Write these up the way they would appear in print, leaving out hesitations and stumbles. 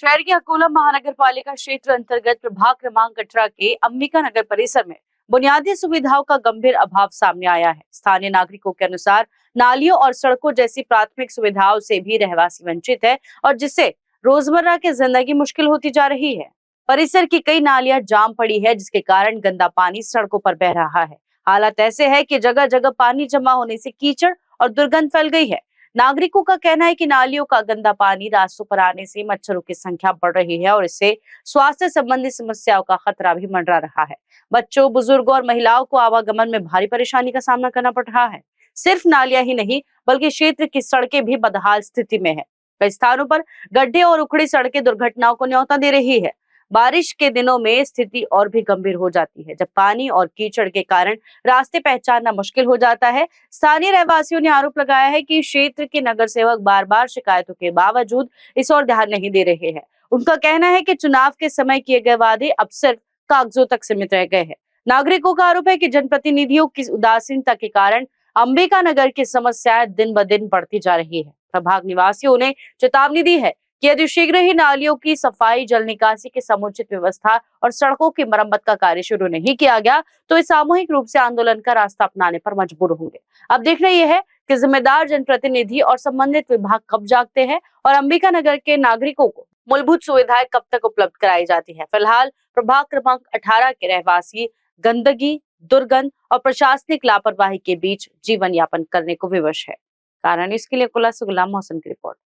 शहर के अकोला महानगर पालिका क्षेत्र अंतर्गत प्रभाग क्रमांक 18 के अंबिका नगर परिसर में बुनियादी सुविधाओं का गंभीर अभाव सामने आया है। स्थानीय नागरिकों के अनुसार नालियों और सड़कों जैसी प्राथमिक सुविधाओं से भी रहवासी वंचित है और जिससे रोजमर्रा की जिंदगी मुश्किल होती जा रही है। परिसर की कई नालियां जाम पड़ी है, जिसके कारण गंदा पानी सड़कों पर बह रहा है। हालात ऐसे है कि जगह जगह पानी जमा होने से कीचड़ और दुर्गंध फैल गई है। नागरिकों का कहना है कि नालियों का गंदा पानी रास्तों पर आने से मच्छरों की संख्या बढ़ रही है और इससे स्वास्थ्य संबंधी समस्याओं का खतरा भी मंडरा रहा है। बच्चों, बुजुर्गों और महिलाओं को आवागमन में भारी परेशानी का सामना करना पड़ रहा है। सिर्फ नालियां ही नहीं, बल्कि क्षेत्र की सड़कें भी बदहाल स्थिति में है। कई स्थानों पर गड्ढे और उखड़ी सड़कें दुर्घटनाओं को न्योता दे रही है। बारिश के दिनों में स्थिति और भी गंभीर हो जाती है, जब पानी और कीचड़ के कारण रास्ते पहचानना मुश्किल हो जाता है। स्थानीय रहवासियों ने आरोप लगाया है कि क्षेत्र के नगर सेवक बार बार शिकायतों के बावजूद इस ओर ध्यान नहीं दे रहे हैं। उनका कहना है कि चुनाव के समय किए गए वादे अब सिर्फ कागजों तक सीमित रह गए हैं। नागरिकों का आरोप है कि जनप्रतिनिधियों की उदासीनता के कारण अंबिका नगर की समस्याएं दिन ब दिन बढ़ती जा रही है। प्रभाग निवासियों ने चेतावनी दी है कि यदि शीघ्र ही नालियों की सफाई, जल निकासी की समुचित व्यवस्था और सड़कों की मरम्मत का कार्य शुरू नहीं किया गया तो वे सामूहिक रूप से आंदोलन का रास्ता अपनाने पर मजबूर होंगे। अब देखना यह है कि जिम्मेदार जनप्रतिनिधि और संबंधित विभाग कब जागते हैं और अंबिका नगर के नागरिकों को मूलभूत सुविधाएं कब तक उपलब्ध कराई जाती है। फिलहाल प्रभाग क्रमांक 18 के रहवासी गंदगी, दुर्गंध और प्रशासनिक लापरवाही के बीच जीवन यापन करने को विवश है। कारण इसके लिए अकोला से गुलाम मोहसिन की रिपोर्ट।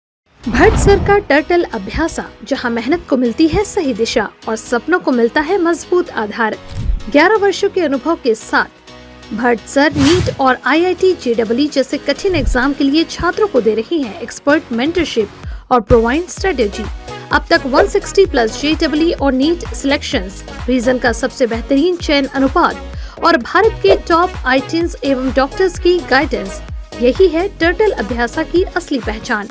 भट्ट का टर्टल अभ्यासा, जहां मेहनत को मिलती है सही दिशा और सपनों को मिलता है मजबूत आधार। 11 वर्षों के अनुभव के साथ भट्ट सर नीट और IIT JEE जैसे कठिन एग्जाम के लिए छात्रों को दे रही हैं एक्सपर्ट मेंटरशिप और प्रोवाइड स्ट्रेटेजी। अब तक 160 प्लस JEE और नीट सिलेक्शंस, रीजन का सबसे बेहतरीन चयन अनुपात और भारत के टॉप IITs एवं डॉक्टर्स की गाइडेंस, यही है टर्टल अभ्यासा की असली पहचान।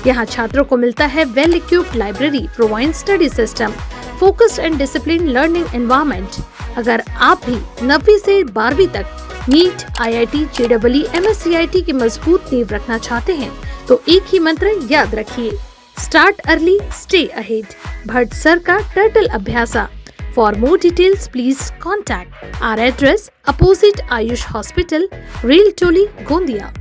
यहाँ छात्रों को मिलता है well equipped library, provide study system, focused and discipline learning environment. अगर आप भी 9वीं से 12वीं तक नीट, IIT JEE MSCIT की मजबूत नींव रखना चाहते हैं तो एक ही मंत्र याद रखिए, start early, stay ahead. Bhatt sir का turtle Abhyasa. For more details please contact our address, opposite Ayush hospital, Rail Toli, Gondia.